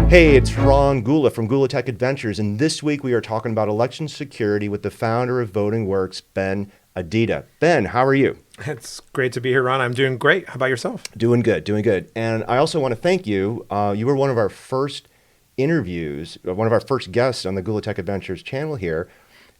Hey, it's Ron Gula from Gula Tech Adventures, and this week we are talking about election security with the founder of VotingWorks, Ben Adida. Ben, how are you? It's great to be here, Ron. I'm doing great. How about yourself? Doing good, doing good. And I also want to thank you. You were one of our first interviews, one of our first guests on the Gula Tech Adventures channel here.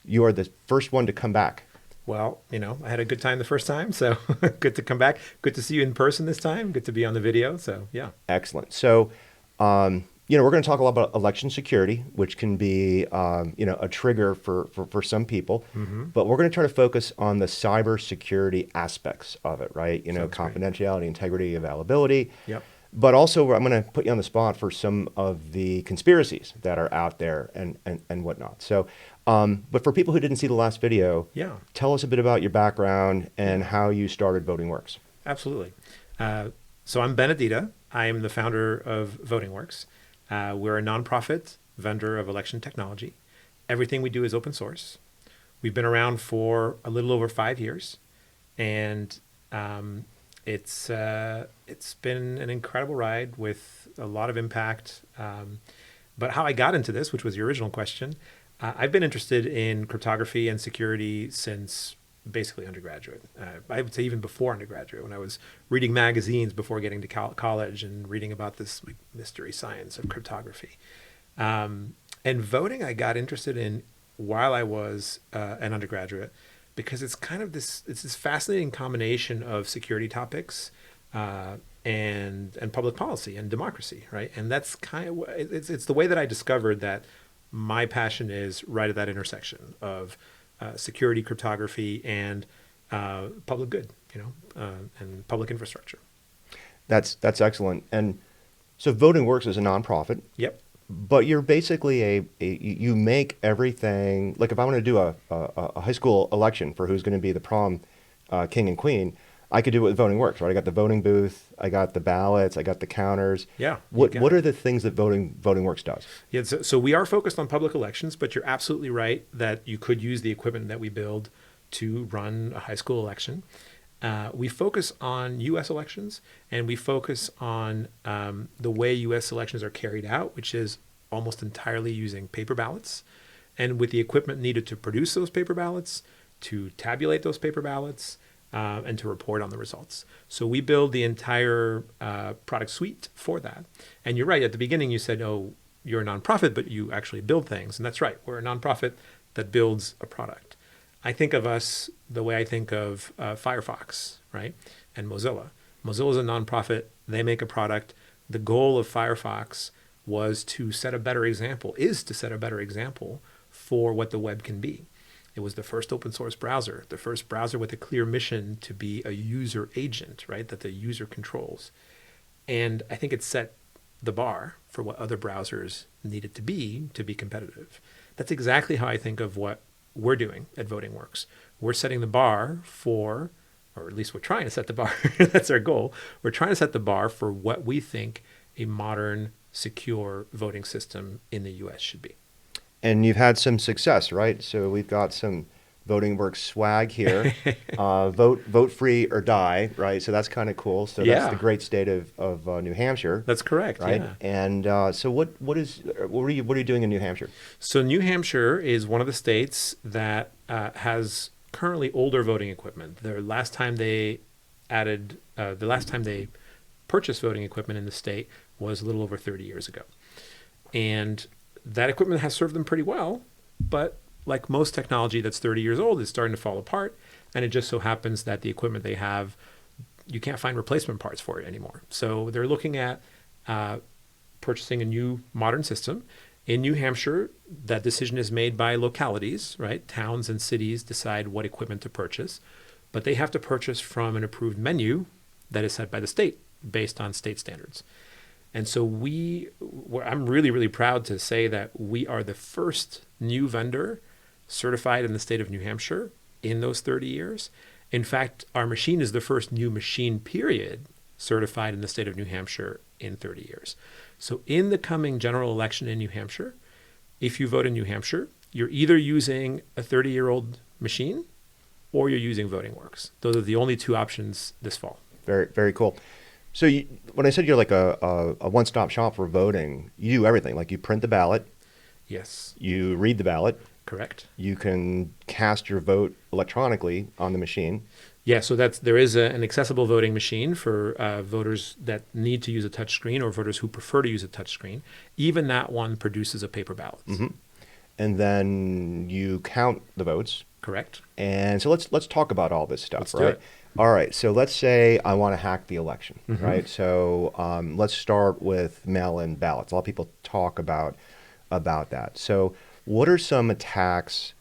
You are the first one to come back. Well, I had a good time the first time, so good to come back. Good to see you in person this time. Good to be on the video. So, yeah. Excellent. So, we're going to talk a lot about election security, which can be, a trigger for some people. Mm-hmm. But we're going to try to focus on the cybersecurity aspects of it, right? Sounds Confidentiality, integrity, availability. Yep. But also, I'm going to put you on the spot for some of the conspiracies that are out there and whatnot. So, but for people who didn't see the last video, Yeah. tell us a bit about your background and how you started VotingWorks. Absolutely. So I'm Ben Adida. I am the founder of VotingWorks. We're a nonprofit vendor of election technology. Everything we do is open source. We've been around for a little over 5 years, and it's been an incredible ride with a lot of impact. But how I got into this, which was your original question, I've been interested in cryptography and security since basically undergraduate. I would say even before undergraduate, when I was reading magazines before getting to college and reading about this mystery science of cryptography. And voting, I got interested in while I was an undergraduate, because it's kind of this fascinating combination of security topics and public policy and democracy, right? And that's kind of it's the way that I discovered that my passion is right at that intersection of security, cryptography, and public good, and public infrastructure. That's excellent. And so VotingWorks is a nonprofit. Yep. But you're basically you make everything, like if I want to do a high school election for who's going to be the prom king and queen, I could do it with VotingWorks, right? I got the voting booth, I got the ballots, I got the counters. Yeah. What are the things that VotingWorks does? Yeah. So we are focused on public elections, but you're absolutely right that you could use the equipment that we build to run a high school election. We focus on U.S. elections, and we focus on the way U.S. elections are carried out, which is almost entirely using paper ballots, and with the equipment needed to produce those paper ballots, to tabulate those paper ballots, and to report on the results. So we build the entire product suite for that. And you're right, at the beginning you said, oh, you're a nonprofit, but you actually build things. And that's right, we're a nonprofit that builds a product. I think of us the way I think of Firefox, right? And Mozilla. Mozilla is a nonprofit, they make a product. The goal of Firefox is to set a better example for what the web can be. It was the first open source browser, the first browser with a clear mission to be a user agent, right? That the user controls. And I think it set the bar for what other browsers needed to be competitive. That's exactly how I think of what we're doing at VotingWorks. We're setting the bar for, or at least we're trying to set the bar. That's our goal. We're trying to set the bar for what we think a modern, secure voting system in the U.S. should be. And you've had some success, right? So we've got some VotingWorks swag here. Vote free or die, right? So that's kind of cool. So that's the great state of New Hampshire. That's correct, right? Yeah. And so what are you doing in New Hampshire? So New Hampshire is one of the states that has currently older voting equipment. The last time they purchased voting equipment in the state was a little over 30 years ago. And that equipment has served them pretty well, but like most technology that's 30 years old, it's starting to fall apart. And it just so happens that the equipment they have, you can't find replacement parts for it anymore. So they're looking at purchasing a new modern system. In New Hampshire, that decision is made by localities, right? Towns and cities decide what equipment to purchase, but they have to purchase from an approved menu that is set by the state based on state standards. And so I'm really, really proud to say that we are the first new vendor certified in the state of New Hampshire in those 30 years. In fact, our machine is the first new machine, period, certified in the state of New Hampshire in 30 years. So in the coming general election in New Hampshire, if you vote in New Hampshire, you're either using a 30-year-old machine or you're using VotingWorks. Those are the only two options this fall. Very, very cool. So when I said you're like a one-stop shop for voting, you do everything. Like you print the ballot, Yes, you read the ballot, correct. you can cast your vote electronically on the machine. Yeah, so there is an accessible voting machine for voters that need to use a touchscreen or voters who prefer to use a touchscreen. Even that one produces a paper ballot. And then you count the votes. Correct. And so let's talk about all this stuff, Let's do right? it. All right. So let's say I want to hack the election, right? So let's start with mail-in ballots. A lot of people talk about that. So what are some attacks?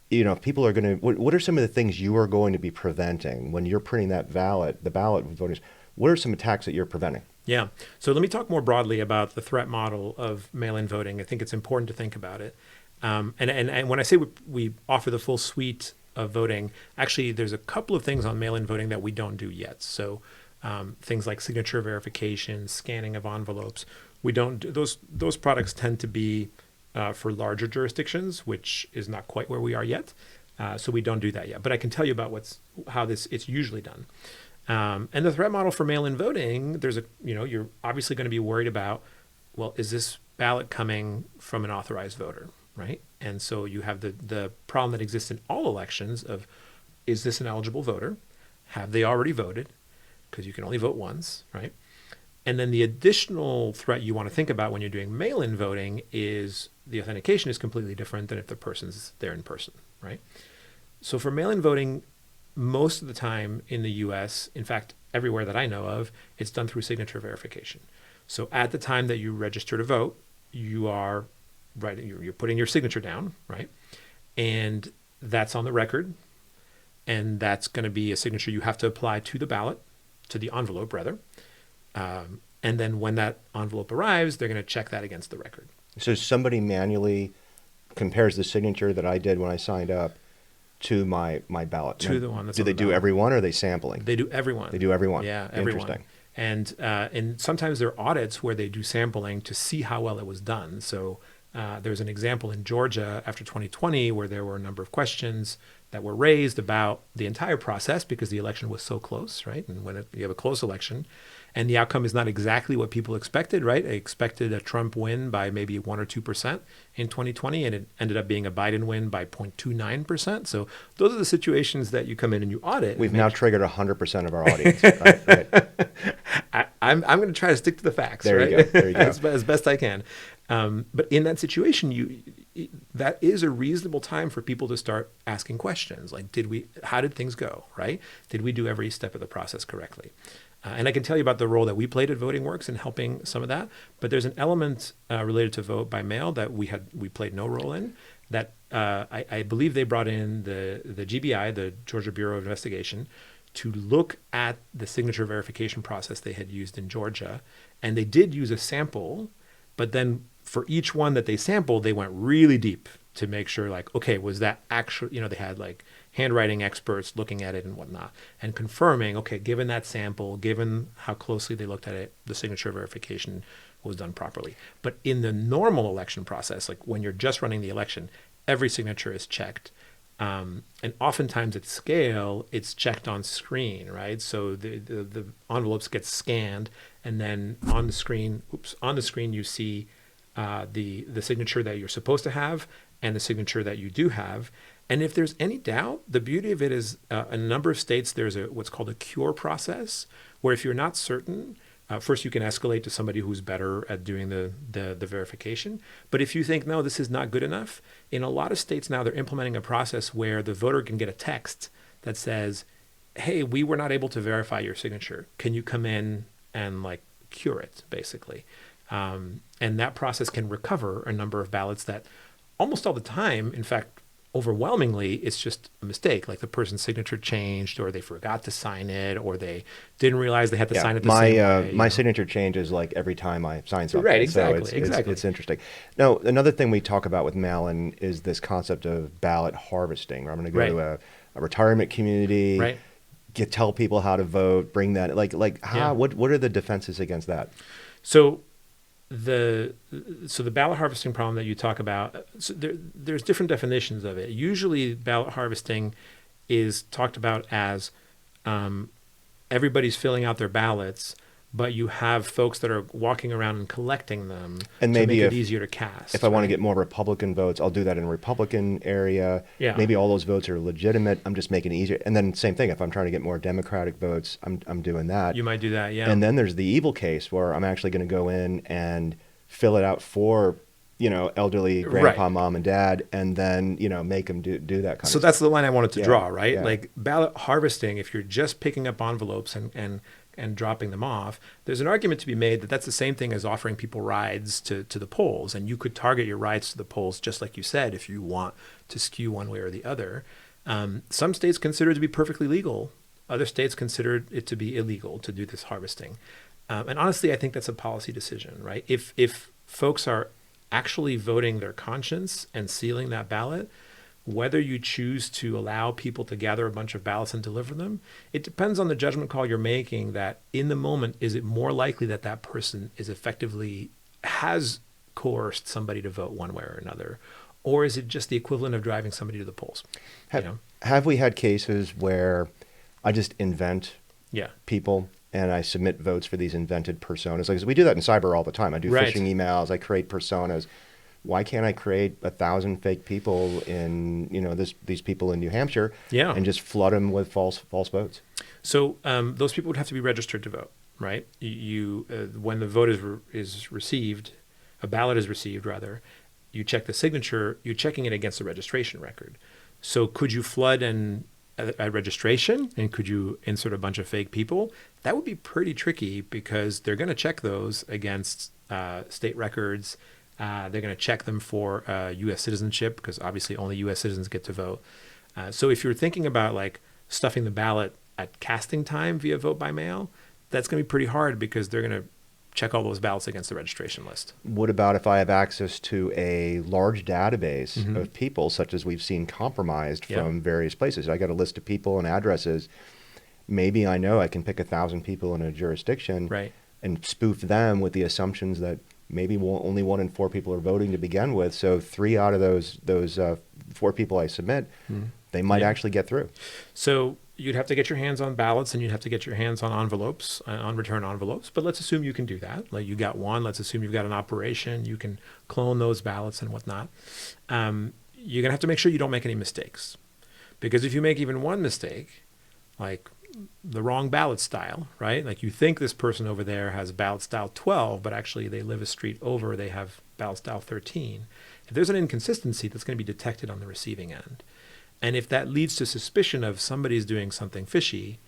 If people are going to, what are some of the things you are going to be preventing when you're printing that the ballot with voters? What are some attacks that you're preventing? Yeah. So let me talk more broadly about the threat model of mail-in voting. I think it's important to think about it. And when I say we offer the full suite of voting, actually, there's a couple of things on mail-in voting that we don't do yet. So things like signature verification, scanning of envelopes, we don't do, those products tend to be for larger jurisdictions, which is not quite where we are yet. So we don't do that yet. But I can tell you about how it's usually done. And the threat model for mail-in voting, you're obviously going to be worried about, well, is this ballot coming from an authorized voter, right? And so you have the problem that exists in all elections of, is this an eligible voter? Have they already voted? Because you can only vote once, right? And then the additional threat you want to think about when you're doing mail-in voting is the authentication is completely different than if the person's there in person, right? So for mail-in voting, most of the time in the US, in fact, everywhere that I know of, it's done through signature verification. So at the time that you register to vote, you're putting your signature down, right? And that's on the record. And that's going to be a signature you have to apply to the ballot, to the envelope rather. And then when that envelope arrives, they're going to check that against the record. So somebody manually compares the signature that I did when I signed up to my ballot. To the one that's do on they the do ballot. every one, or are they sampling? They do everyone. They do every one. Yeah, everyone. Interesting. And sometimes there are audits where they do sampling to see how well it was done. So there's an example in Georgia after 2020 where there were a number of questions that were raised about the entire process because the election was so close, right? And when you have a close election and the outcome is not exactly what people expected, right? They expected a Trump win by maybe 1 or 2% in 2020, and it ended up being a Biden win by 0.29%. So those are the situations that you come in and you audit. We've now triggered 100% of our audience. Right. I'm going to try to stick to the facts. There right? you go. There you go. as best I can. But in that situation, that is a reasonable time for people to start asking questions like, how did things go, right? Did we do every step of the process correctly? And I can tell you about the role that we played at VotingWorks in helping some of that. But there's an element related to vote by mail that we played no role in. That I believe they brought in the GBI, the Georgia Bureau of Investigation, to look at the signature verification process they had used in Georgia, and they did use a sample, but then for each one that they sampled, they went really deep to make sure, like, okay, was that actually, they had like handwriting experts looking at it and whatnot and confirming, okay, given that sample, given how closely they looked at it, the signature verification was done properly. But in the normal election process, like when you're just running the election, every signature is checked. And oftentimes at scale, it's checked on screen, right? So the envelopes get scanned, and then on the screen you see the signature that you're supposed to have and the signature that you do have. And if there's any doubt, the beauty of it is in a number of states, there's what's called a cure process, where if you're not certain, first you can escalate to somebody who's better at doing the verification. But if you think, no, this is not good enough, in a lot of states now they're implementing a process where the voter can get a text that says, hey, we were not able to verify your signature. Can you come in and like cure it, basically? And that process can recover a number of ballots that almost all the time, in fact, overwhelmingly, it's just a mistake. Like the person's signature changed, or they forgot to sign it, or they didn't realize they had to sign it the same way. My signature changes like every time I sign something. Right, exactly, So exactly. It's interesting. Now, another thing we talk about with mail-in is this concept of ballot harvesting, where I'm going to go to a retirement community, Right. tell people how to vote, bring that, what are the defenses against that? So the ballot harvesting problem that you talk about, so there's different definitions of it. Usually ballot harvesting is talked about as everybody's filling out their ballots, but you have folks that are walking around and collecting them And to maybe make it easier to cast. if I want to right? get more Republican votes, I'll do that in a Republican area. Yeah. Maybe all those votes are legitimate. I'm just making it easier. And then same thing, if I'm trying to get more Democratic votes, I'm doing that. You might do that, yeah. And then there's the evil case where I'm actually going to go in and fill it out for, elderly grandpa, Right. mom, and dad, and then, make them do that kind of So stuff. that's the line I wanted to Yeah, draw, right? yeah. Like ballot harvesting, if you're just picking up envelopes and dropping them off, there's an argument to be made that that's the same thing as offering people rides to the polls. And you could target your rides to the polls, just like you said, if you want to skew one way or the other. Some states consider it to be perfectly legal. Other states consider it to be illegal to do this harvesting. And honestly, I think that's a policy decision, right? If folks are actually voting their conscience and sealing that ballot, whether you choose to allow people to gather a bunch of ballots and deliver them, it depends on the judgment call you're making that in the moment, is it more likely that that person is effectively has coerced somebody to vote one way or another? Or is it just the equivalent of driving somebody to the polls? Have we had cases where I just invent Yeah. people and I submit votes for these invented personas? Like, we do that in cyber all the time. I do Right. phishing emails. I create personas. Why can't I create 1,000 fake people in, these people in New Hampshire Yeah. and just flood them with false votes? So those people would have to be registered to vote, right? When the vote is received, a ballot is received rather, you check the signature. You're checking it against the registration record. So could you flood a registration and could you insert a bunch of fake people? That would be pretty tricky because they're going to check those against state records. They're going to check them for U.S. citizenship because obviously only U.S. citizens get to vote. So if you're thinking about like stuffing the ballot at casting time via vote by mail, that's going to be pretty hard because they're going to check all those ballots against the registration list. What about if I have access to a large database Mhm. of people, such as we've seen compromised Yeah. from various places? I got a list of people and addresses. Maybe I know I can pick 1,000 people in a jurisdiction Right. and spoof them with the assumptions that maybe only 1 in 4 people are voting to begin with. So 3 out of those 4 people I submit, they might Yeah. actually get through. So you'd have to get your hands on ballots and you'd have to get your hands on envelopes, on return envelopes. But let's assume you can do that. Like you got one. Let's assume you've got an operation. You can clone those ballots and whatnot. You're going to have to make sure you don't make any mistakes. Because if you make even one mistake, like the wrong ballot style, right? Like you think this person over there has ballot style 12, but actually they live a street over, they have ballot style 13. If there's an inconsistency, that's going to be detected on the receiving end. And if that leads to suspicion of somebody's doing something fishy,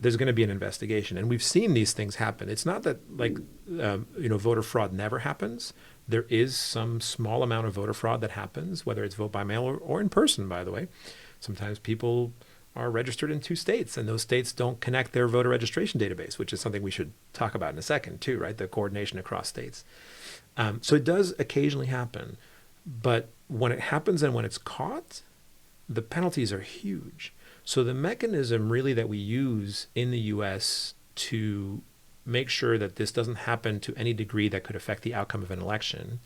there's going to be an investigation. And we've seen these things happen. It's not that voter fraud never happens. There is some small amount of voter fraud that happens, whether it's vote by mail or in person, by the way. Sometimes people are registered in 2 states and those states don't connect their voter registration database, which is something we should talk about in a second too, right? The coordination across states. So it does occasionally happen, but when it happens and when it's caught, the penalties are huge. So the mechanism really that we use in the US to make sure that this doesn't happen to any degree that could affect the outcome of an election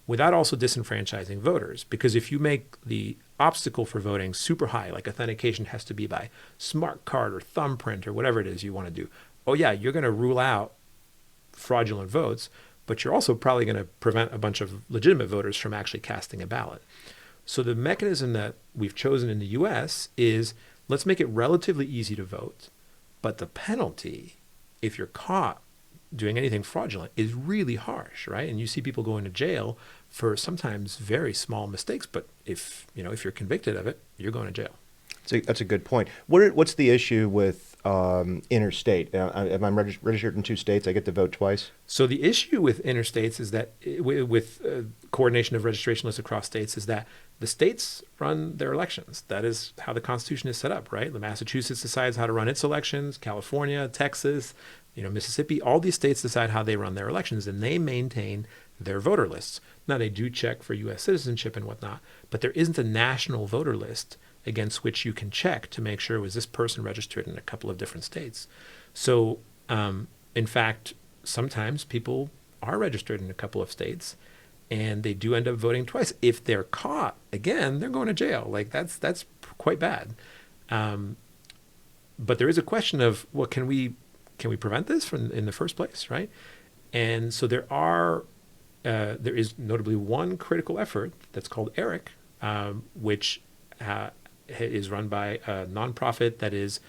without also disenfranchising voters. Because if you make the obstacle for voting super high, like authentication has to be by smart card or thumbprint or whatever it is you want to do, oh yeah, you're going to rule out fraudulent votes, but you're also probably going to prevent a bunch of legitimate voters from actually casting a ballot. So the mechanism that we've chosen in the US is let's make it relatively easy to vote, but the penalty, if you're caught doing anything fraudulent, is really harsh, right? And you see people going to jail for sometimes very small mistakes, but if you're convicted of it, you're going to jail. That's a good point. What's the issue with interstate? If I'm registered in 2 states, I get to vote twice? So the issue with interstates is that with coordination of registration lists across states is that the states run their elections. That is how the Constitution is set up, right? The Massachusetts decides how to run its elections, California, Texas, Mississippi, all these states decide how they run their elections and they maintain their voter lists. Now they do check for U.S. citizenship and whatnot, but there isn't a national voter list against which you can check to make sure was this person registered in a couple of different states. So in fact, sometimes people are registered in a couple of states and they do end up voting twice. If they're caught, again, they're going to jail. Like that's quite bad. but there is a question of, well, can we prevent this from in the first place, right? And so there is notably one critical effort that's called ERIC, which is run by a nonprofit that is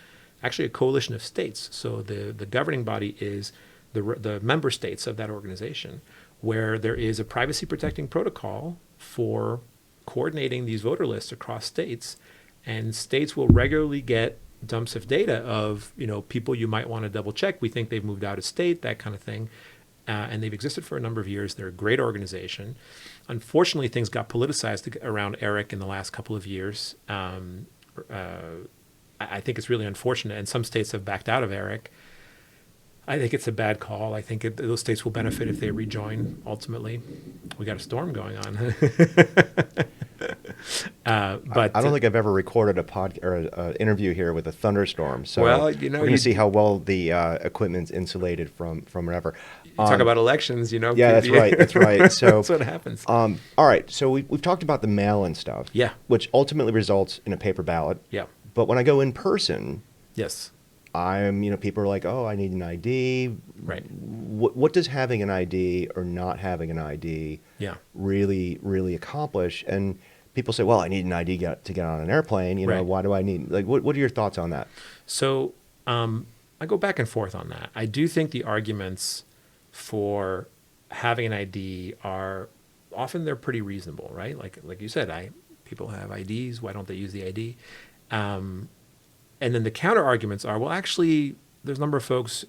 actually a coalition of states. So the governing body is the member states of that organization, where there is a privacy protecting protocol for coordinating these voter lists across states, and states will regularly get dumps of data of people you might want to double check. We think they've moved out of state, that kind of thing. And they've existed for a number of years. They're a great organization. Unfortunately, things got politicized around ERIC in the last couple of years. I think it's really unfortunate, and some states have backed out of ERIC. I think it's a bad call. I think those states will benefit if they rejoin ultimately. We got a storm going on. But I don't think I've ever recorded a podcast or an interview here with a thunderstorm. So well, we're going to see how well the equipment's insulated from whatever. Talk about elections, Yeah, that's right. That's right. So that's what happens. All right. So we've talked about the mail-in stuff. Yeah. Which ultimately results in a paper ballot. Yeah. But when I go in person, yes, people are like, oh, I need an ID. Right. What does having an ID or not having an ID really, really accomplish? And people say, well, I need an ID to get on an airplane. Right. Why do I need, what are your thoughts on that? So I go back and forth on that. I do think the arguments for having an ID are often they're pretty reasonable, right? Like you said, people have IDs. Why don't they use the ID? And then the counter arguments are, well, actually, there's a number of folks,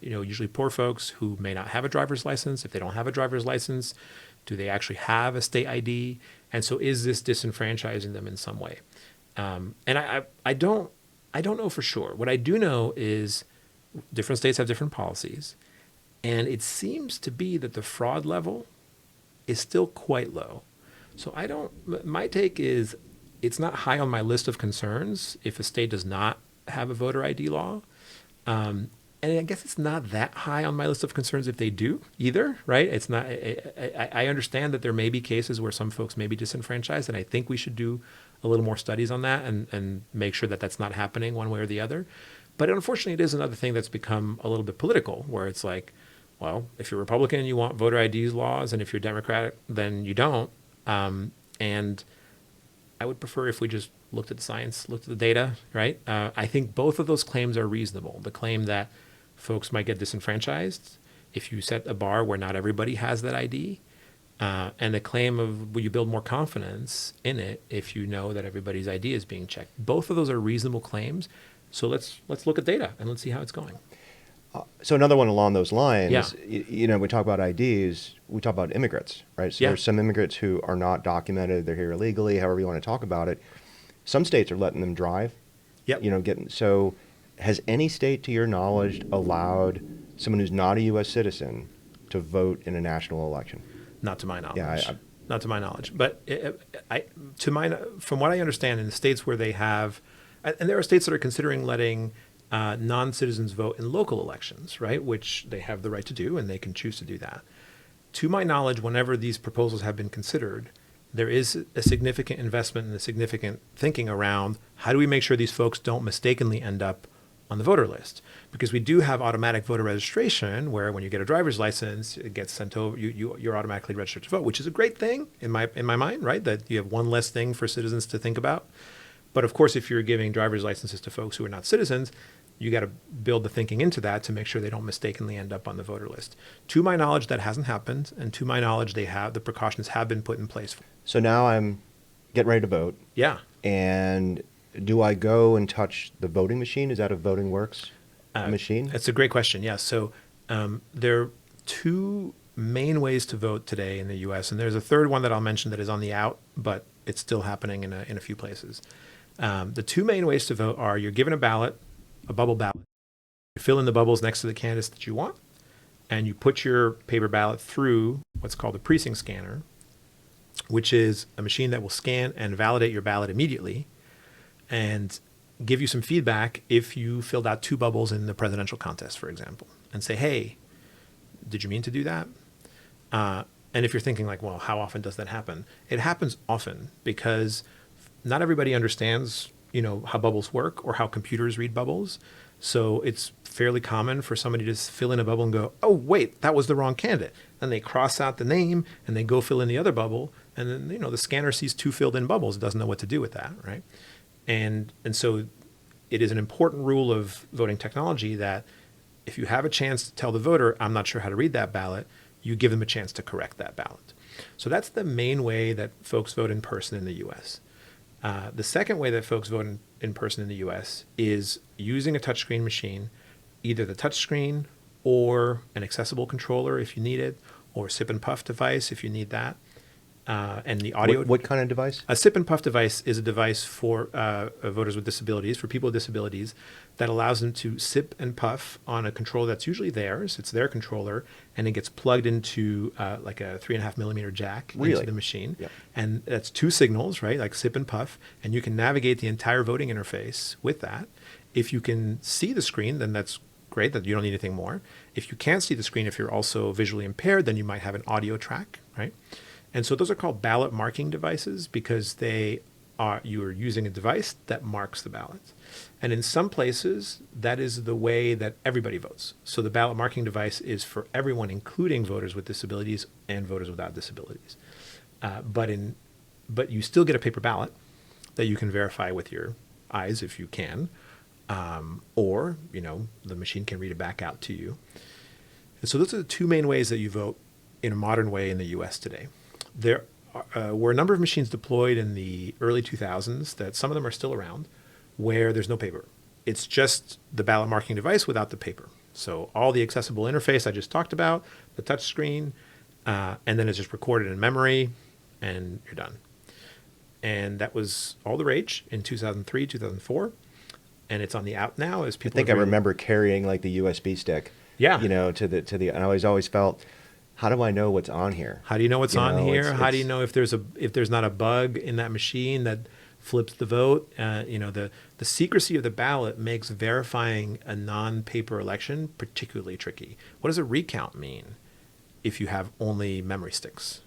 usually poor folks who may not have a driver's license. If they don't have a driver's license, do they actually have a state ID? And so is this disenfranchising them in some way? And I don't know for sure. What I do know is different states have different policies. And it seems to be that the fraud level is still quite low. So my take is it's not high on my list of concerns if a state does not have a voter ID law. And I guess it's not that high on my list of concerns if they do either, right? It's not. I understand that there may be cases where some folks may be disenfranchised, and I think we should do a little more studies on that and make sure that that's not happening one way or the other. But unfortunately, it is another thing that's become a little bit political, where it's like, well, if you're Republican, you want voter ID laws, and if you're Democratic, then you don't. And I would prefer if we just looked at the science, looked at the data, right? I think both of those claims are reasonable. The claim that folks might get disenfranchised if you set a bar where not everybody has that ID, and the claim of will you build more confidence in it if you know that everybody's ID is being checked. Both of those are reasonable claims. So let's look at data and let's see how it's going. So another one along those lines, we talk about IDs, we talk about immigrants, right? So there's some immigrants who are not documented, they're here illegally, however you want to talk about it. Some states are letting them drive. Yep. So has any state, to your knowledge, allowed someone who's not a U.S. citizen to vote in a national election? Not to my knowledge. Yeah, not to my knowledge. But from what I understand, in the states where they have, and there are states that are considering letting non-citizens vote in local elections, right, which they have the right to do, and they can choose to do that. To my knowledge, whenever these proposals have been considered, there is a significant investment and a significant thinking around how do we make sure these folks don't mistakenly end up on the voter list? Because we do have automatic voter registration where when you get a driver's license, it gets sent over, you're automatically registered to vote, which is a great thing in my mind, right? That you have one less thing for citizens to think about. But of course, if you're giving driver's licenses to folks who are not citizens, you got to build the thinking into that to make sure they don't mistakenly end up on the voter list. To my knowledge, that hasn't happened. And to my knowledge, the precautions have been put in place. So now I'm getting ready to vote. Yeah. And do I go and touch the voting machine? Is that a VotingWorks machine? That's a great question. Yeah. So there are two main ways to vote today in the U.S. And there's a third one that I'll mention that is on the out, but it's still happening in a few places. The two main ways to vote are you're given a ballot, a bubble ballot. You fill in the bubbles next to the candidates that you want, and you put your paper ballot through what's called a precinct scanner, which is a machine that will scan and validate your ballot immediately and give you some feedback if you filled out two bubbles in the presidential contest, for example, and say, hey, did you mean to do that? And if you're thinking like, well, how often does that happen? It happens often because not everybody understands how bubbles work or how computers read bubbles. So it's fairly common for somebody to fill in a bubble and go, oh, wait, that was the wrong candidate. Then they cross out the name and they go fill in the other bubble. And then, the scanner sees two filled in bubbles. It doesn't know what to do with that, right? And so it is an important rule of voting technology that if you have a chance to tell the voter, I'm not sure how to read that ballot, you give them a chance to correct that ballot. So that's the main way that folks vote in person in the U.S. The second way that folks vote in person in the U.S. is using a touchscreen machine, either the touchscreen or an accessible controller if you need it, or a sip and puff device if you need that. And the audio. What kind of device? A sip and puff device is a device for voters with disabilities, for people with disabilities, that allows them to sip and puff on a controller that's usually theirs. It's their controller, and it gets plugged into like a 3.5 millimeter jack into the machine. Yep. And that's two signals, right? Like sip and puff, and you can navigate the entire voting interface with that. If you can see the screen, then that's great, that you don't need anything more. If you can't see the screen, if you're also visually impaired, then you might have an audio track, right? And so those are called ballot marking devices because you are using a device that marks the ballots. And in some places, that is the way that everybody votes. So the ballot marking device is for everyone, including voters with disabilities and voters without disabilities. But you still get a paper ballot that you can verify with your eyes if you can, or the machine can read it back out to you. And so those are the two main ways that you vote in a modern way in the U.S. today. There were a number of machines deployed in the early 2000s that some of them are still around where there's no paper. It's just the ballot marking device without the paper. So all the accessible interface I just talked about, the touch screen, and then it's just recorded in memory and you're done. And that was all the rage in 2003, 2004. And it's on the out now as people. I think I remember carrying like the USB stick. Yeah. To the. And I always felt, how do I know what's on here? How do you know what's on here? How do you know if there's not a bug in that machine that flips the vote? The secrecy of the ballot makes verifying a non-paper election particularly tricky. What does a recount mean if you have only memory sticks?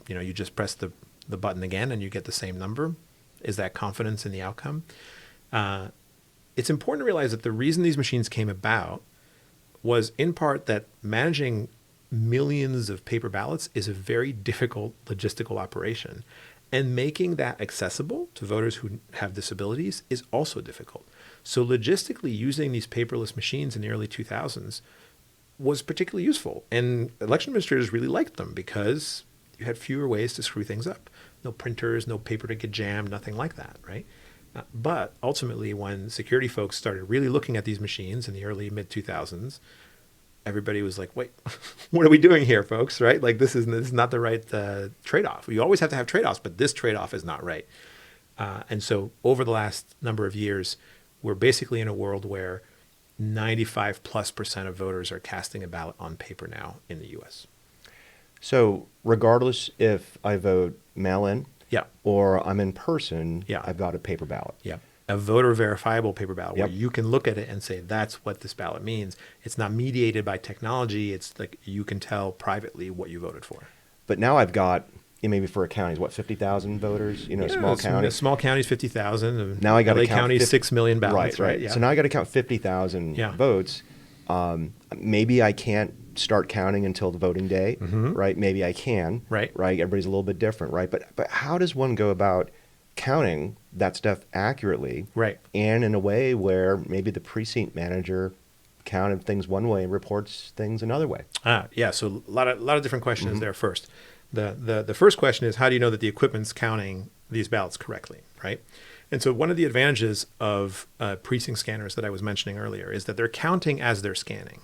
You just press the button again and you get the same number. Is that confidence in the outcome? It's important to realize that the reason these machines came about was in part that managing millions of paper ballots is a very difficult logistical operation. And making that accessible to voters who have disabilities is also difficult. So logistically, using these paperless machines in the early 2000s was particularly useful. And election administrators really liked them because you had fewer ways to screw things up. No printers, no paper to get jammed, nothing like that, right? But ultimately, when security folks started really looking at these machines in the early mid-2000s, everybody was like, wait, what are we doing here, folks, right? Like, this is not the right trade-off. You always have to have trade-offs, but this trade-off is not right. And so over the last number of years, we're basically in a world where 95+% of voters are casting a ballot on paper now in the U.S. So regardless if I vote mail-in Yeah. or I'm in person, Yeah. I've got a paper ballot. Yeah. A voter verifiable paper ballot Yep. where you can look at it and say, that's what this ballot means. It's not mediated by technology. It's like you can tell privately what you voted for. But now I've got, maybe for a county, 50,000 voters, small county. Small county's 50,000. Now I got to LA count County's 50 6 million ballots, right? Yeah. So now I got to count 50,000 Yeah. votes. Maybe I can't start counting until the voting day, right? Maybe I can, Right. Everybody's a little bit different, right? But how does one go about counting that stuff accurately, Right. and in a way where maybe the precinct manager counted things one way and reports things another way? Yeah. So a lot of different questions there. First, the first question is, how do you know that the equipment's counting these ballots correctly, right? And so one of the advantages of precinct scanners that I was mentioning earlier is that they're counting as they're scanning.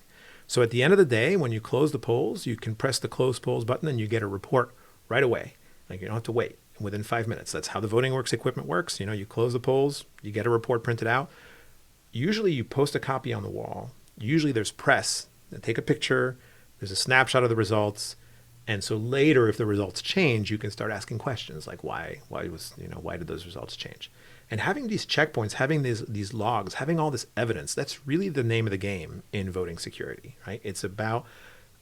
So at the end of the day, when you close the polls, you can press the close polls button and you get a report right away. Like, you don't have to wait within 5 minutes. That's how the VotingWorks equipment works. You close the polls, you get a report printed out. Usually you post a copy on the wall. Usually there's press that take a picture. There's a snapshot of the results. And so later, if the results change, you can start asking questions like why did those results change? And having these checkpoints, having these logs, having all this evidence, that's really the name of the game in voting security, right? It's about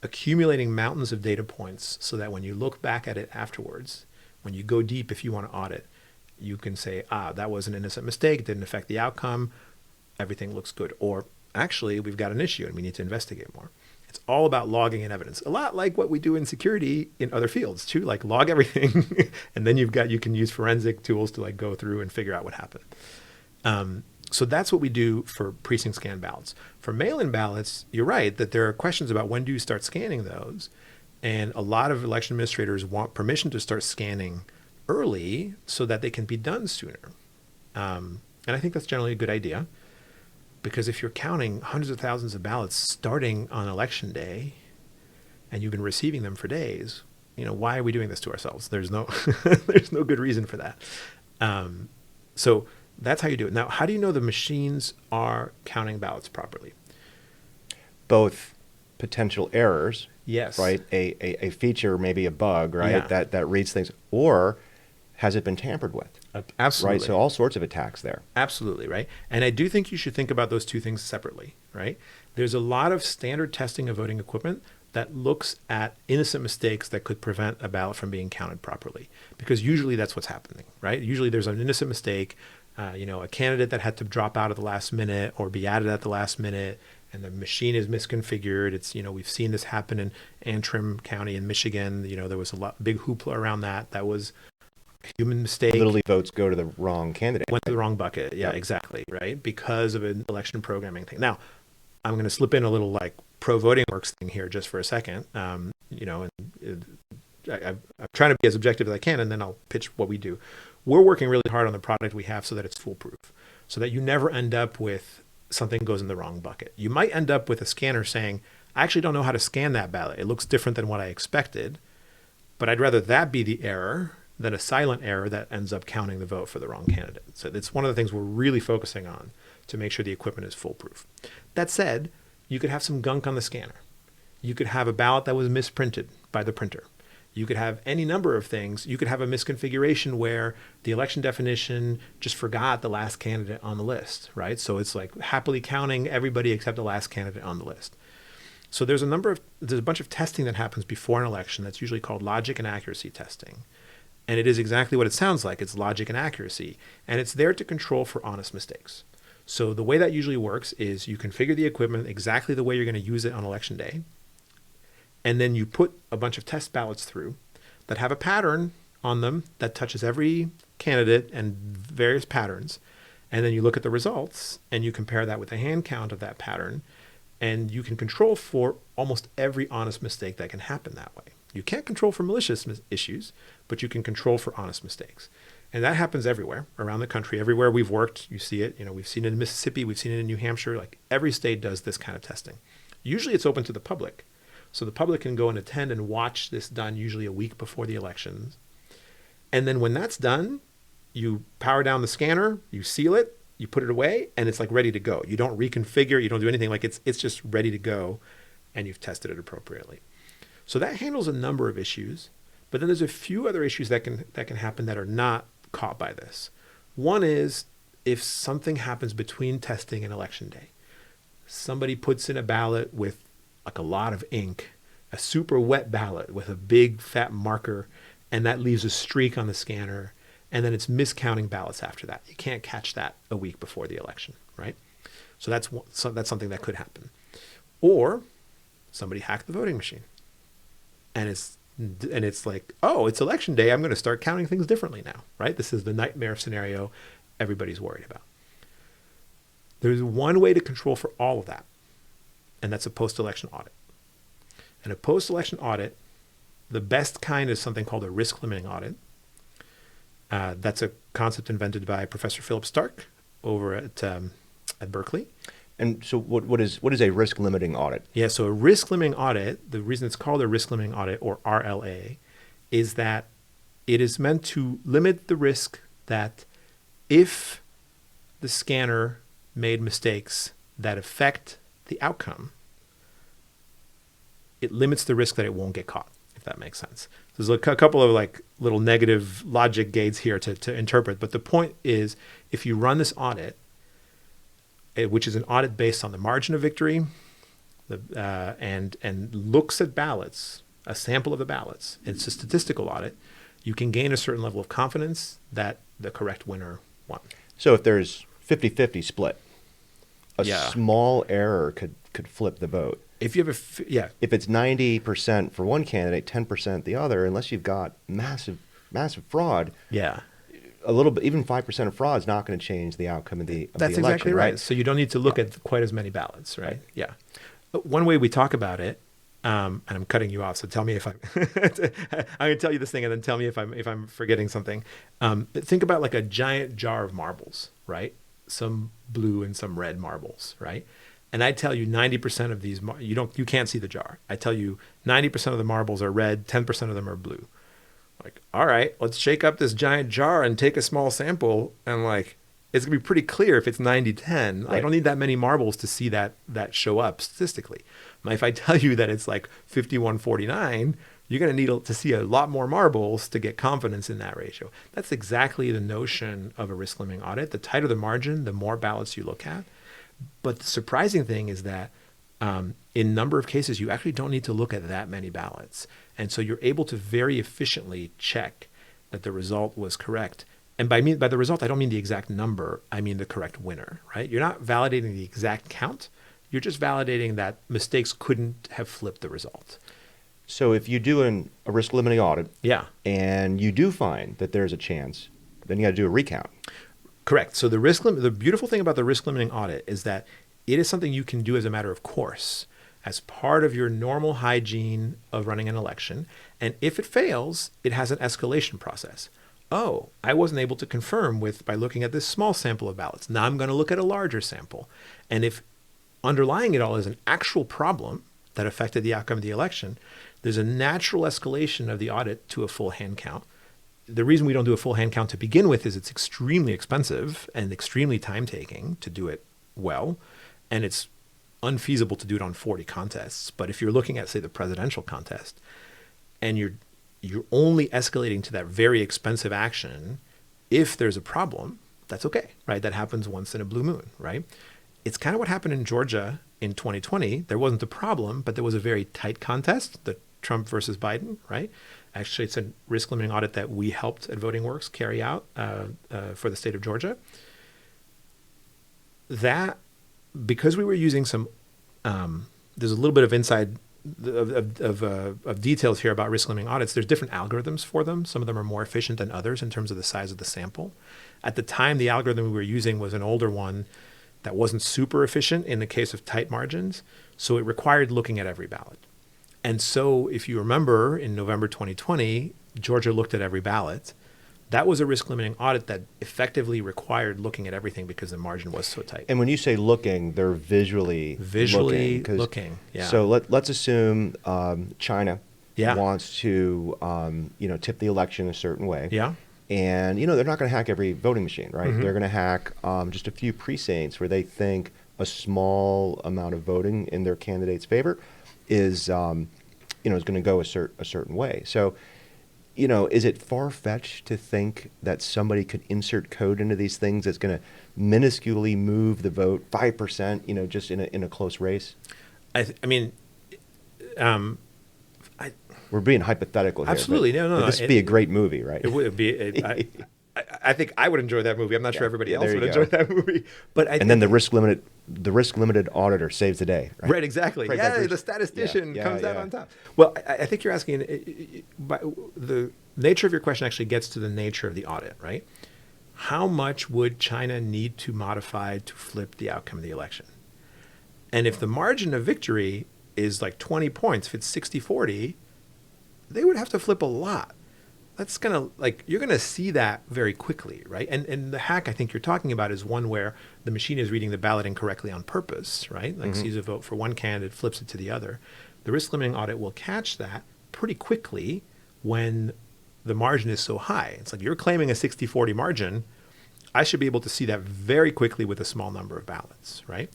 accumulating mountains of data points so that when you look back at it afterwards, when you go deep, if you want to audit, you can say, that was an innocent mistake, didn't affect the outcome, everything looks good. Or actually, we've got an issue and we need to investigate more. It's all about logging and evidence, a lot like what we do in security in other fields too, like log everything. And then you can use forensic tools to like go through and figure out what happened. So that's what we do for precinct scan ballots. For mail-in ballots, you're right that there are questions about when do you start scanning those. And a lot of election administrators want permission to start scanning early so that they can be done sooner. And I think that's generally a good idea, because if you're counting hundreds of thousands of ballots starting on election day and you've been receiving them for days, why are we doing this to ourselves? There's no there's no good reason for that. So that's how you do it. Now, how do you know the machines are counting ballots properly? Both potential errors, Yes. right? A feature, maybe a bug, right? Yeah. That reads things, or has it been tampered with? Absolutely. Right. So all sorts of attacks there. Absolutely, right? And I do think you should think about those two things separately, right? There's a lot of standard testing of voting equipment that looks at innocent mistakes that could prevent a ballot from being counted properly, because usually that's what's happening, right? Usually there's an innocent mistake, a candidate that had to drop out at the last minute or be added at the last minute, and the machine is misconfigured. It's, we've seen this happen in Antrim County in Michigan. There was a big hoopla around that. That was a human mistake. Literally, votes go to the wrong candidate. Went to the wrong bucket. Yeah, exactly. Right. Because of an election programming thing. Now, I'm going to slip in a little like pro VotingWorks thing here just for a second. I'm trying to be as objective as I can, and then I'll pitch what we do. We're working really hard on the product we have so that it's foolproof, so that you never end up with something goes in the wrong bucket. You might end up with a scanner saying, I actually don't know how to scan that ballot. It looks different than what I expected, but I'd rather that be the error than a silent error that ends up counting the vote for the wrong candidate. So it's one of the things we're really focusing on to make sure the equipment is foolproof. That said, you could have some gunk on the scanner. You could have a ballot that was misprinted by the printer. You could have any number of things. You could have a misconfiguration where the election definition just forgot the last candidate on the list, right? So it's like happily counting everybody except the last candidate on the list. So there's a bunch of testing that happens before an election that's usually called logic and accuracy testing. And it is exactly what it sounds like. It's logic and accuracy. And it's there to control for honest mistakes. So the way that usually works is you configure the equipment exactly the way you're going to use it on election day. And then you put a bunch of test ballots through that have a pattern on them that touches every candidate and various patterns. And then you look at the results and you compare that with the hand count of that pattern. And you can control for almost every honest mistake that can happen that way. You can't control for malicious issues, but you can control for honest mistakes. And that happens everywhere around the country. Everywhere we've worked, you see it. We've seen it in Mississippi, we've seen it in New Hampshire. Like every state does this kind of testing. Usually it's open to the public. So the public can go and attend and watch this done usually a week before the elections. And then when that's done, you power down the scanner, you seal it, you put it away, and it's like ready to go. You don't reconfigure, you don't do anything. Like it's just ready to go, and you've tested it appropriately. So that handles a number of issues, but then there's a few other issues that can happen that are not caught by this. One is if something happens between testing and election day. Somebody puts in a ballot with like a lot of ink, a super wet ballot with a big fat marker, and that leaves a streak on the scanner, and then it's miscounting ballots after that. You can't catch that a week before the election, right? So that's something that could happen. Or somebody hacked the voting machine, and it's like, oh, it's election day, I'm going to start counting things differently now, right? This is the nightmare scenario everybody's worried about. There's one way to control for all of that, and that's a post-election audit. And a post-election audit, the best kind is something called a risk-limiting audit. That's a concept invented by Professor Philip Stark over at Berkeley. And so what is a risk-limiting audit? Yeah, so a risk-limiting audit, the reason it's called a risk-limiting audit, or RLA, is that it is meant to limit the risk that if the scanner made mistakes that affect the outcome, it limits the risk that it won't get caught, if that makes sense. There's a couple of like little negative logic gates here to interpret, but the point is if you run this audit, which is an audit based on the margin of victory, and looks at ballots, a sample of the ballots, it's a statistical audit, you can gain a certain level of confidence that the correct winner won. So if there's 50-50 split, a Yeah. small error could flip the vote. If you have If it's 90% for one candidate, 10% the other, unless you've got massive fraud, yeah. a little bit, even 5% of fraud is not going to change the outcome of the That's election, exactly right. right? So you don't need to look at quite as many ballots, right? Yeah. One way we talk about it, and I'm cutting you off, so tell me if I'm I'm going to tell you this thing, and then tell me if I'm forgetting something. Think about like a giant jar of marbles, right? Some blue and some red marbles, right? And I tell you 90% of these, you can't see the jar. I tell you 90% of the marbles are red, 10% of them are blue. Like, all right, let's shake up this giant jar and take a small sample, and like, it's gonna be pretty clear if it's 90-10. Right. I don't need that many marbles to see that show up statistically. If I tell you that it's like 51-49, you're gonna need to see a lot more marbles to get confidence in that ratio. That's exactly the notion of a risk limiting audit. The tighter the margin, the more ballots you look at. But the surprising thing is that in a number of cases, you actually don't need to look at that many ballots. And so you're able to very efficiently check that the result was correct. And by the result, I don't mean the exact number. I mean the correct winner, right? You're not validating the exact count. You're just validating that mistakes couldn't have flipped the result. So if you do a risk limiting audit, Yeah. and you do find that there's a chance, then you got to do a recount. Correct. So the beautiful thing about the risk limiting audit is that it is something you can do as a matter of course, as part of your normal hygiene of running an election. And if it fails, it has an escalation process. Oh, I wasn't able to confirm by looking at this small sample of ballots. Now I'm going to look at a larger sample. And if underlying it all is an actual problem that affected the outcome of the election, there's a natural escalation of the audit to a full hand count. The reason we don't do a full hand count to begin with is it's extremely expensive and extremely time-taking to do it well, and it's unfeasible to do it on 40 contests. But if you're looking at, say, the presidential contest, and you're only escalating to that very expensive action, if there's a problem, that's okay, right? That happens once in a blue moon, right? It's kind of what happened in Georgia in 2020. There wasn't a problem, but there was a very tight contest, the Trump versus Biden, right? Actually, it's a risk limiting audit that we helped at VotingWorks carry out for the state of Georgia. That, because we were using some, there's a little bit of inside of details here about risk limiting audits. There's different algorithms for them. Some of them are more efficient than others in terms of the size of the sample. At the time, the algorithm we were using was an older one that wasn't super efficient in the case of tight margins. So it required looking at every ballot. And so if you remember in November 2020, Georgia looked at every ballot. That was a risk limiting audit that effectively required looking at everything because the margin was so tight. And when you say looking, they're visually looking. Yeah. So let's assume China Yeah. wants to tip the election a certain way. Yeah. And they're not going to hack every voting machine, right? Mm-hmm. They're going to hack just a few precincts where they think a small amount of voting in their candidate's favor is going to go a certain way. So, is it far-fetched to think that somebody could insert code into these things that's going to minusculely move the vote 5%, just in a close race? We're being hypothetical here. Absolutely. No. This would be a great movie, right? It would be. I think I would enjoy that movie. I'm not sure everybody else there you would go. enjoy that movie. But then the risk limited auditor saves the day. Right, exactly. Right, Yeah, that the statistician yeah, comes out yeah. on top. Well, I think you're asking, but the nature of your question actually gets to the nature of the audit, right? How much would China need to modify to flip the outcome of the election? And if the margin of victory is like 20 points, if it's 60-40, they would have to flip a lot. That's you're gonna see that very quickly, right? And the hack I think you're talking about is one where the machine is reading the ballot incorrectly on purpose, right? Like sees a vote for one candidate, flips it to the other. The risk limiting audit will catch that pretty quickly when the margin is so high. It's like you're claiming a 60-40 margin. I should be able to see that very quickly with a small number of ballots, right?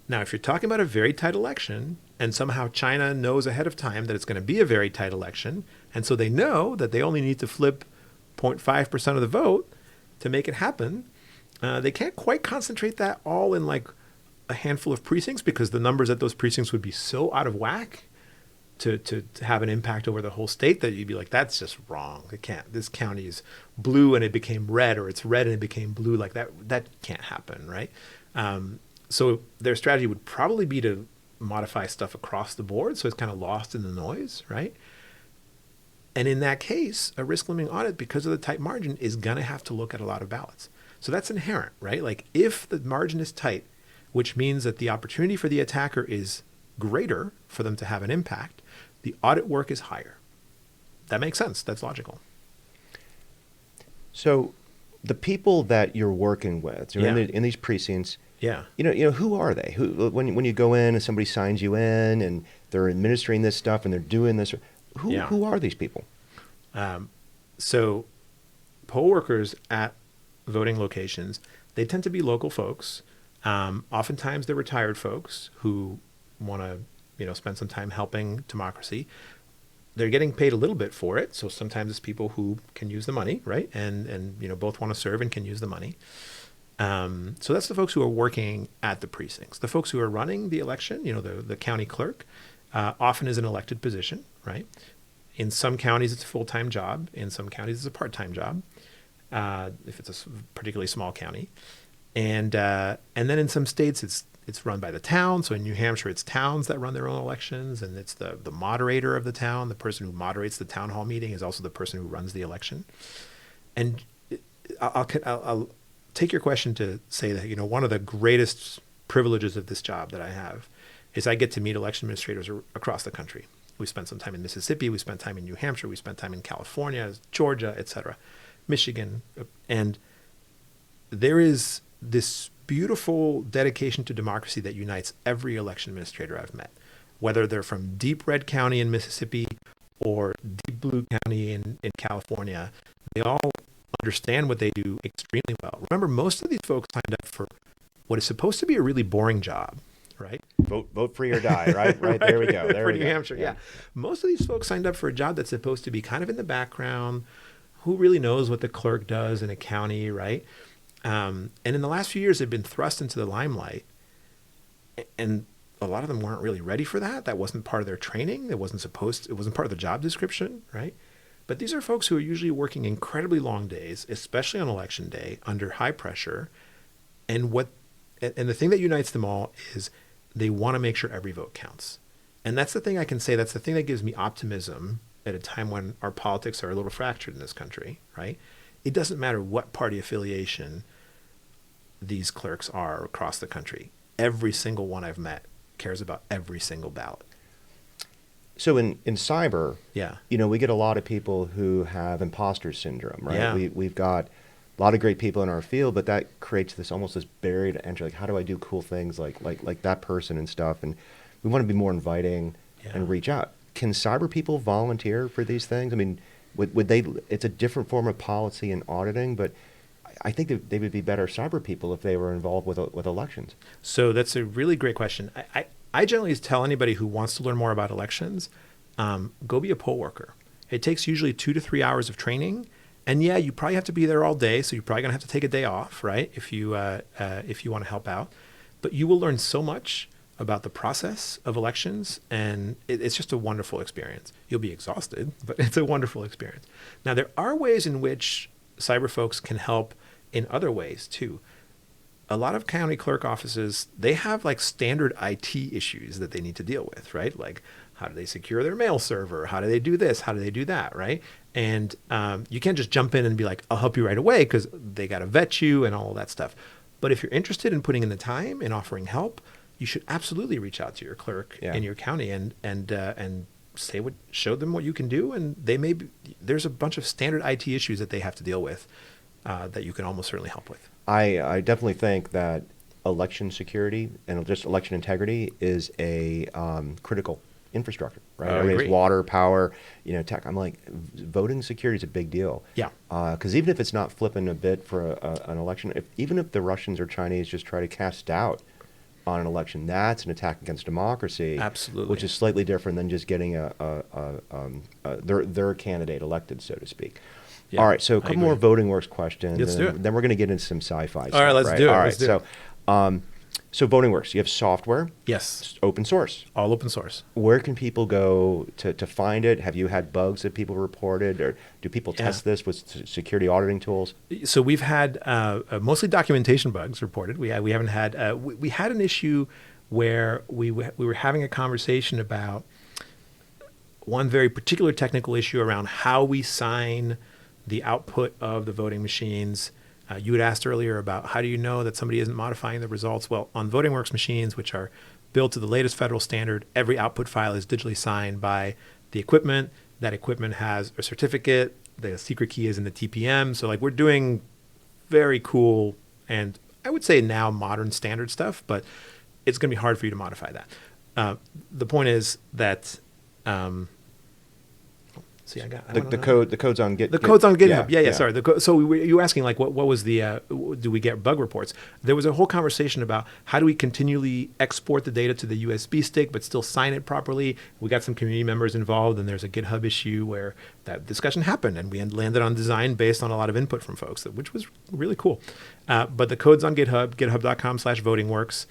Now, if you're talking about a very tight election and somehow China knows ahead of time that it's going to be a very tight election, and so they know that they only need to flip 0.5% of the vote to make it happen, they can't quite concentrate that all in like a handful of precincts because the numbers at those precincts would be so out of whack to have an impact over the whole state that you'd be like, that's just wrong. It can't. This county is blue and it became red, or it's red and it became blue. Like that can't happen, right? So their strategy would probably be to modify stuff across the board, so it's kind of lost in the noise, right? And in that case, a risk limiting audit, because of the tight margin, is going to have to look at a lot of ballots. So that's inherent, right? Like if the margin is tight, which means that the opportunity for the attacker is greater for them to have an impact, the audit work is higher. That makes sense. That's logical. So the people that you're working with, Yeah. in these precincts, Yeah. who are they? Who, when you go in and somebody signs you in and they're administering this stuff and they're doing this, who are these people? So poll workers at voting locations, they tend to be local folks. Oftentimes they're retired folks who want to, spend some time helping democracy. They're getting paid a little bit for it. So sometimes it's people who can use the money, right? And both want to serve and can use the money. So that's the folks who are working at the precincts. The folks who are running the election, the county clerk, often is an elected position, right? In some counties, it's a full-time job. In some counties, it's a part-time job, if it's a particularly small county. And then in some states, it's run by the town. So in New Hampshire, it's towns that run their own elections, and it's the moderator of the town. The person who moderates the town hall meeting is also the person who runs the election. And I'll take your question to say that, one of the greatest privileges of this job that I have is I get to meet election administrators across the country. We spent some time in Mississippi, we spent time in New Hampshire, we spent time in California, Georgia, et cetera, Michigan. And there is this beautiful dedication to democracy that unites every election administrator I've met, whether they're from deep red county in Mississippi or deep blue county in California. They all understand what they do extremely well. Remember, most of these folks signed up for what is supposed to be a really boring job, right? Vote free or die, right? Right. There we go. There for we New go. Hampshire, yeah. Most of these folks signed up for a job that's supposed to be kind of in the background. Who really knows what the clerk does in a county, right? And in the last few years, they've been thrust into the limelight, and a lot of them weren't really ready for that. That wasn't part of their training. It wasn't part of the job description, right? But these are folks who are usually working incredibly long days, especially on election day, under high pressure. And the thing that unites them all is they want to make sure every vote counts. And that's the thing I can say, that's the thing that gives me optimism at a time when our politics are a little fractured in this country, right? It doesn't matter what party affiliation these clerks are across the country. Every single one I've met cares about every single ballot. So in cyber, Yeah. we get a lot of people who have imposter syndrome, right? Yeah. We've got a lot of great people in our field, but that creates this barrier to entry. Like, how do I do cool things like that person and stuff? And we want to be more inviting and reach out. Can cyber people volunteer for these things? I mean, would they? It's a different form of policy and auditing, but I think that they would be better cyber people if they were involved with elections. So that's a really great question. I generally tell anybody who wants to learn more about elections, go be a poll worker. It takes usually 2 to 3 hours of training. And yeah, you probably have to be there all day, so you're probably gonna have to take a day off, right? If you want to help out, but you will learn so much about the process of elections, and it's just a wonderful experience. You'll be exhausted, but it's a wonderful experience. Now, there are ways in which cyber folks can help in other ways too. A lot of county clerk offices, they have like standard IT issues that they need to deal with, right? Like, how do they secure their mail server? How do they do this? How do they do that, right? And you can't just jump in and be like, I'll help you right away, because they got to vet you and all of that stuff. But if you're interested in putting in the time and offering help, you should absolutely reach out to your clerk in your county and show them what you can do. And there's a bunch of standard IT issues that they have to deal with that you can almost certainly help with. I definitely think that election security and just election integrity is a critical infrastructure, right? I I mean, agree. it's water, power, tech. I'm like, voting security is a big deal. Yeah. Because even if it's not flipping a bit for an election, even if the Russians or Chinese just try to cast doubt on an election, that's an attack against democracy. Absolutely. Which is slightly different than just getting their candidate elected, so to speak. Yeah, all right, so a couple more VotingWorks questions. Let's do it. Then we're going to get into some sci-fi stuff. All right, let's do it. All right, Let's do so So VotingWorks, you have software, Yes, it's open source. all open source. Where can people go to find it? Have you had bugs that people reported, or do people Yeah. test this with security auditing tools? So we've had mostly documentation bugs reported. We haven't had we had an issue where we were having a conversation about one very particular technical issue around how we sign the output of the voting machines. You had asked earlier about how do you know that somebody isn't modifying the results? Well, on VotingWorks machines, which are built to the latest federal standard, every output file is digitally signed by the equipment. That equipment has a certificate. The secret key is in the TPM. So like we're doing very cool and I would say now modern standard stuff, but it's going to be hard for you to modify that. The point is that The code's on Git. The code's on GitHub. Yeah. yeah. Sorry. So you were asking like, what was the? Do we get bug reports? There was a whole conversation about how do we continually export the data to the USB stick, but still sign it properly. We got some community members involved, and there's a GitHub issue where that discussion happened, and we landed on design based on a lot of input from folks, which was really cool. But the code's on GitHub, github.com/votingworks.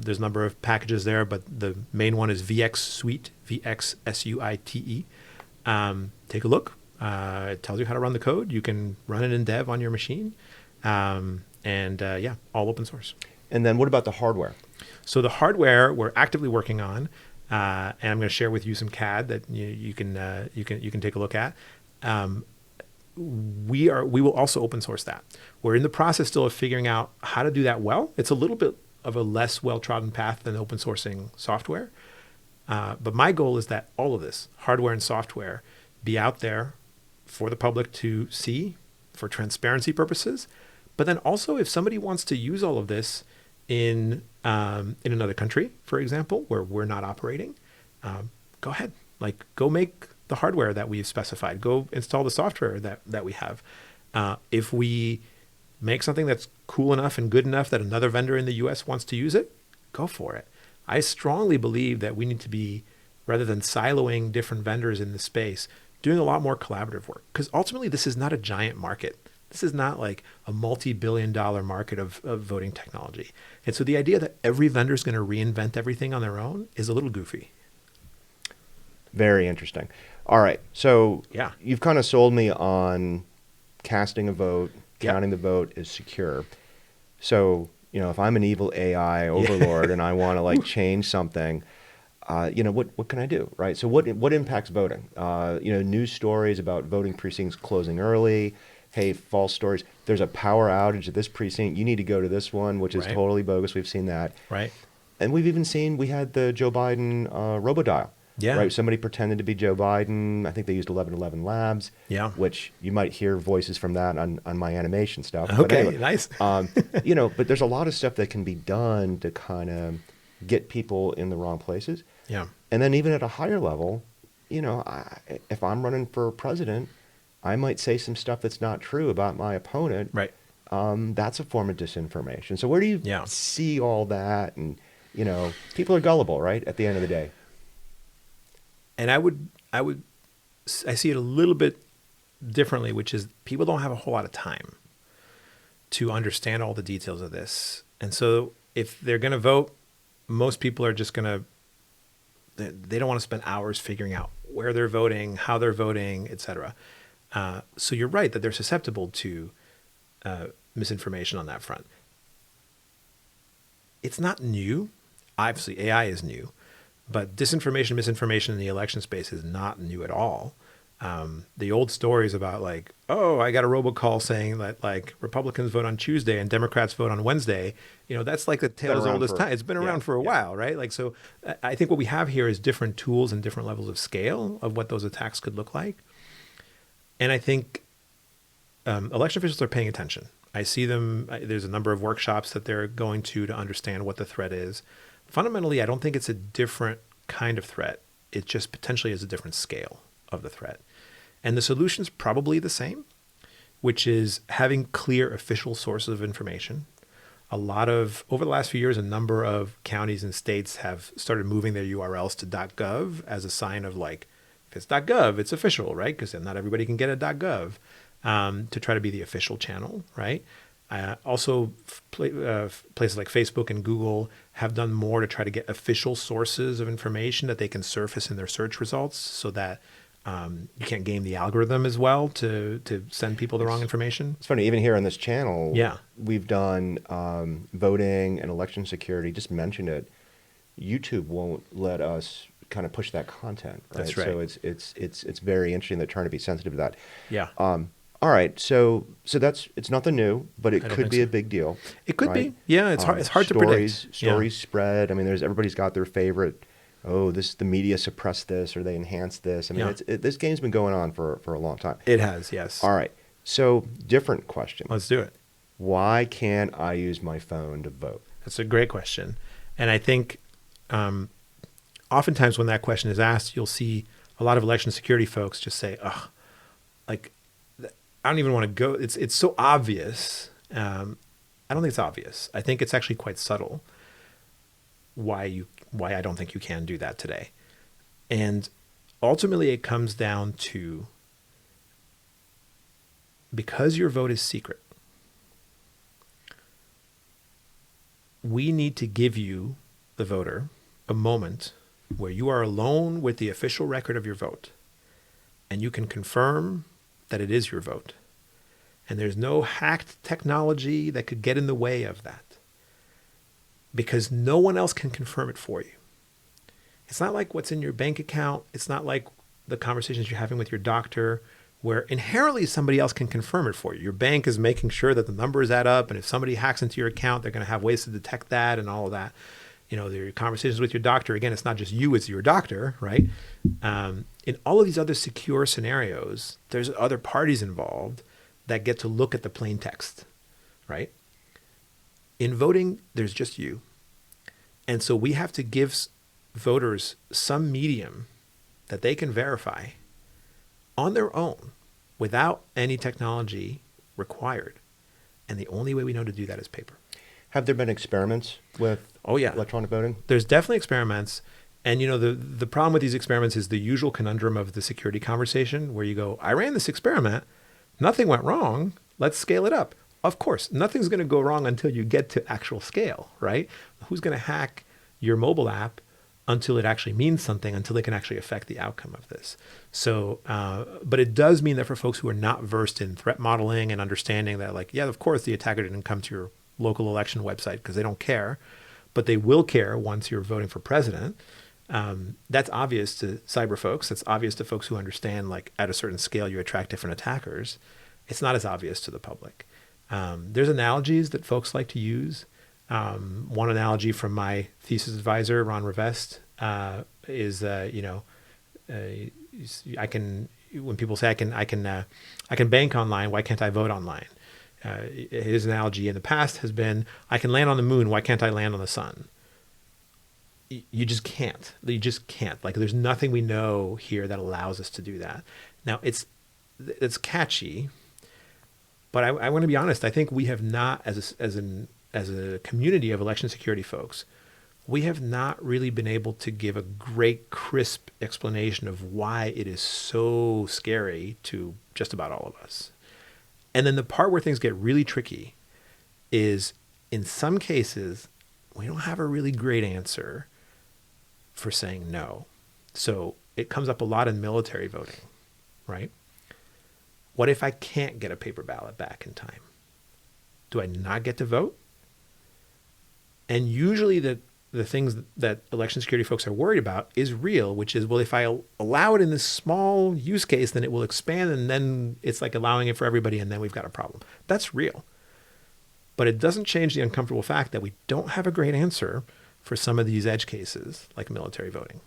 There's a number of packages there, but the main one is VX Suite, VXSUITE. Take a look. It tells you how to run the code. You can run it in dev on your machine. Yeah, all open source. And then what about the hardware? So the hardware we're actively working on, and I'm going to share with you some CAD that you can take a look at. We will also open source that. We're in the process still of figuring out how to do that well. It's a little bit of a less well-trodden path than open sourcing software. But my goal is that all of this, hardware and software, be out there for the public to see for transparency purposes. But then also if somebody wants to use all of this in another country, for example, where we're not operating, go ahead. Like go make the hardware that we've specified. Go install the software that we have. If we make something that's cool enough and good enough that another vendor in the US wants to use it, go for it. I strongly believe that we need to be, rather than siloing different vendors in the space, doing a lot more collaborative work. Because ultimately, this is not a giant market. This is not like a multi-billion-dollar market of voting technology. And so the idea that every vendor is going to reinvent everything on their own is a little goofy. Very interesting. All right. So Yeah. you've kind of sold me on casting a vote, counting the vote is secure. So, if I'm an evil AI overlord and I want to like change something, what can I do, right? So what impacts voting? News stories about voting precincts closing early. Hey, false stories. There's a power outage at this precinct. You need to go to this one, which is totally bogus. We've seen that. Right. And we've even seen, we had the Joe Biden robodial. Yeah. Right. Somebody pretended to be Joe Biden. I think they used 1111 Labs. Yeah. Which you might hear voices from that on my animation stuff. Okay. But anyway, Nice. but there's a lot of stuff that can be done to kind of get people in the wrong places. Yeah. And then even at a higher level, if I'm running for president, I might say some stuff that's not true about my opponent. Right. That's a form of disinformation. So where do you see all that? And, people are gullible, right? At the end of the day. And I see it a little bit differently, which is people don't have a whole lot of time to understand all the details of this. And so if they're going to vote, most people are just going to, they don't want to spend hours figuring out where they're voting, how they're voting, et cetera. So you're right that they're susceptible to misinformation on that front. It's not new. Obviously, AI is new. But disinformation, misinformation in the election space is not new at all. The old stories about like, oh, I got a robocall saying that like Republicans vote on Tuesday and Democrats vote on Wednesday. That's like the tale as old as time. It's been around for a while, right? Like, so I think what we have here is different tools and different levels of scale of what those attacks could look like. And I think election officials are paying attention. I see them. There's a number of workshops that they're going to understand what the threat is. Fundamentally, I don't think it's a different kind of threat. It just potentially is a different scale of the threat. And the solution's probably the same, which is having clear official sources of information. Over the last few years, a number of counties and states have started moving their URLs to .gov as a sign of like, if it's .gov, it's official, right? Because not everybody can get a .gov to try to be the official channel, right? Also, places like Facebook and Google have done more to try to get official sources of information that they can surface in their search results, so that you can't game the algorithm as well to send people the wrong information. It's funny, even here on this channel, Yeah. we've done voting and election security. Just mentioned it. YouTube won't let us kind of push that content. Right? That's right. So it's very interesting. They're trying to be sensitive to that. Yeah. All right, so it's nothing new, but it I don't could think be so. a big deal. It could right? be. Yeah, it's hard to predict. Stories spread. I mean, everybody's got their favorite. Oh, the media suppressed this or they enhanced this. I mean, this game's been going on for a long time. It has, yes. All right, so different question. Let's do it. Why can't I use my phone to vote? That's a great question. And I think oftentimes when that question is asked, you'll see a lot of election security folks just say, "Ugh, like I don't even want to go." It's so obvious. I don't think it's obvious. I think it's actually quite subtle why I don't think you can do that today. And ultimately it comes down to, because your vote is secret, we need to give you, the voter, a moment where you are alone with the official record of your vote, and you can confirm that it is your vote. And there's no hacked technology that could get in the way of that, because no one else can confirm it for you. It's not like what's in your bank account. It's not like the conversations you're having with your doctor, where inherently somebody else can confirm it for you. Your bank is making sure that the numbers add up, and if somebody hacks into your account, they're going to have ways to detect that and all of that. You know, your conversations with your doctor, again, it's not just you, it's your doctor, right? In all of these other secure scenarios, there's other parties involved that get to look at the plain text, right? In voting, there's just you. And so we have to give voters some medium that they can verify on their own without any technology required. And the only way we know to do that is paper. Have there been experiments with electronic voting? There's definitely experiments. And you know, the problem with these experiments is the usual conundrum of the security conversation, where you go, I ran this experiment, nothing went wrong, let's scale it up. Of course, nothing's going to go wrong until you get to actual scale, right? Who's going to hack your mobile app until it actually means something, until it can actually affect the outcome of this? So, but it does mean that for folks who are not versed in threat modeling and understanding that, like, yeah, of course the attacker didn't come to your local election website because they don't care, but they will care once you're voting for president. That's obvious to cyber folks. That's obvious to folks who understand, like, at a certain scale, you attract different attackers. It's not as obvious to the public. There's analogies that folks like to use. One analogy from my thesis advisor, Ron Revest, is, I can, when people say I can bank online, why can't I vote online? His analogy in the past has been, I can land on the moon, why can't I land on the sun? You just can't. You just can't. Like, there's nothing we know here that allows us to do that. Now, it's catchy, but I want to be honest. I think we have not, as a community of election security folks, we have not really been able to give a great, crisp explanation of why it is so scary to just about all of us. And then the part where things get really tricky is, in some cases, we don't have a really great answer for saying no. So it comes up a lot in military voting, right? What if I can't get a paper ballot back in time? Do I not get to vote? And usually the things that election security folks are worried about is real, which is, well, if I allow it in this small use case, then it will expand, and then it's like allowing it for everybody, and then we've got a problem. That's real. But it doesn't change the uncomfortable fact that we don't have a great answer for some of these edge cases, like military voting.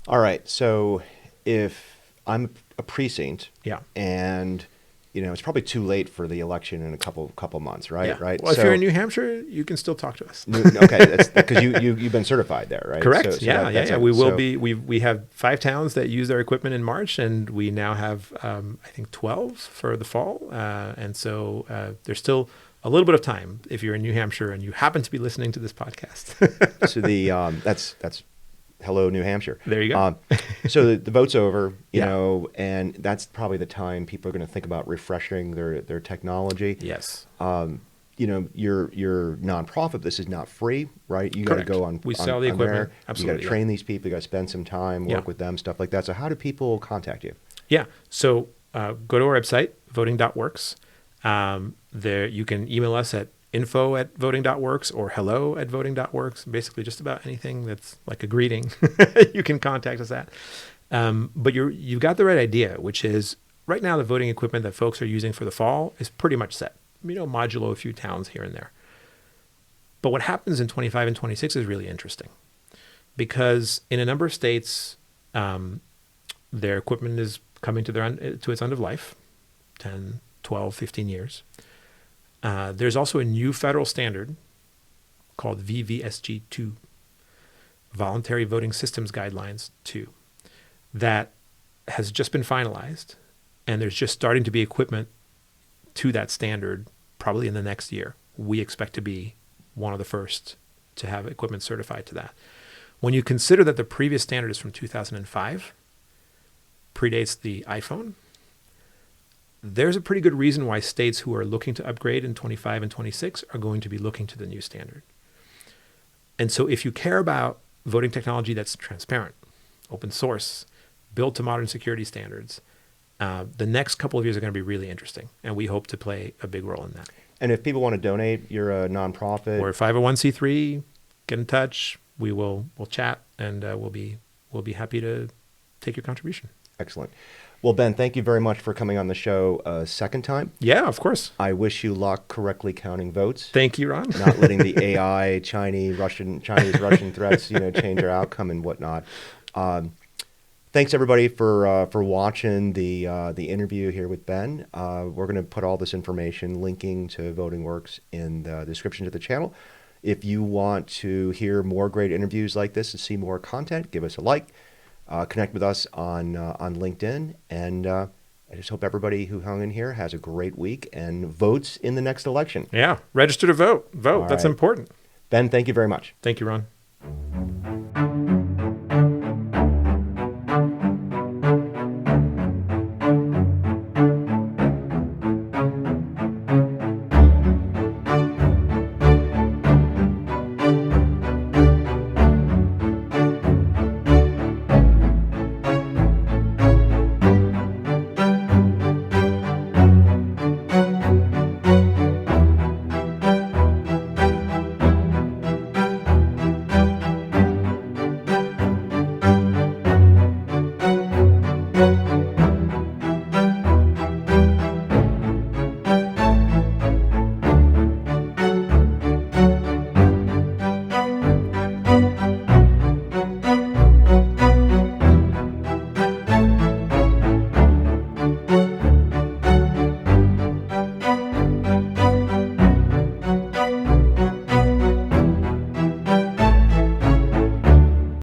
All right. So if I'm a precinct, and it's probably too late for the election in a couple months, right? Yeah. Right. Well, if you're in New Hampshire, you can still talk to us. Okay, that's because you've been certified there, right? Correct. So We will be. We have 5 towns that use their equipment in March, and we now have I think 12 for the fall, and so there's still a little bit of time if you're in New Hampshire and you happen to be listening to this podcast. So that's hello, New Hampshire. There you go. So the vote's over, you Yeah. know, and that's probably the time people are going to think about refreshing their technology. Yes. You know, your nonprofit, this is not free, right? You got to Correct. go on. We sell the on equipment. there. Absolutely, You got to yeah. train these people. You got to spend some time, work Yeah. with them, stuff like that. So how do people contact you? Yeah. So go to our website, voting.works. There you can email us at info@voting.works or hello@voting.works. Basically, just about anything that's like a greeting, you can contact us at. But you've got the right idea, which is right now the voting equipment that folks are using for the fall is pretty much set. You know, modulo a few towns here and there. But what happens in 25 and 26 is really interesting because in a number of states, their equipment is coming to its end of life, 10, 12, 15 years. There's also a new federal standard called VVSG2, Voluntary Voting Systems Guidelines 2, that has just been finalized, and there's just starting to be equipment to that standard probably in the next year. We expect to be one of the first to have equipment certified to that. When you consider that the previous standard is from 2005, predates the iPhone, there's a pretty good reason why states who are looking to upgrade in 25 and 26 are going to be looking to the new standard. And so if you care about voting technology that's transparent, open source, built to modern security standards, the next couple of years are going to be really interesting. And we hope to play a big role in that. And if people want to donate, you're a nonprofit. We're 501c3, get in touch. We'll chat, and we'll be happy to take your contribution. Excellent. Well, Ben, thank you very much for coming on the show a second time. Yeah, of course. I wish you luck correctly counting votes. Thank you, Ron. Not letting the AI, Chinese, Russian threats, change our outcome and whatnot. Thanks everybody for watching the interview here with Ben. We're going to put all this information linking to VotingWorks in the description to the channel. If you want to hear more great interviews like this and see more content, give us a like. Connect with us on LinkedIn, and I just hope everybody who hung in here has a great week and votes in the next election. Yeah, register to vote. Vote. All That's right. important. Ben, thank you very much. Thank you, Ron.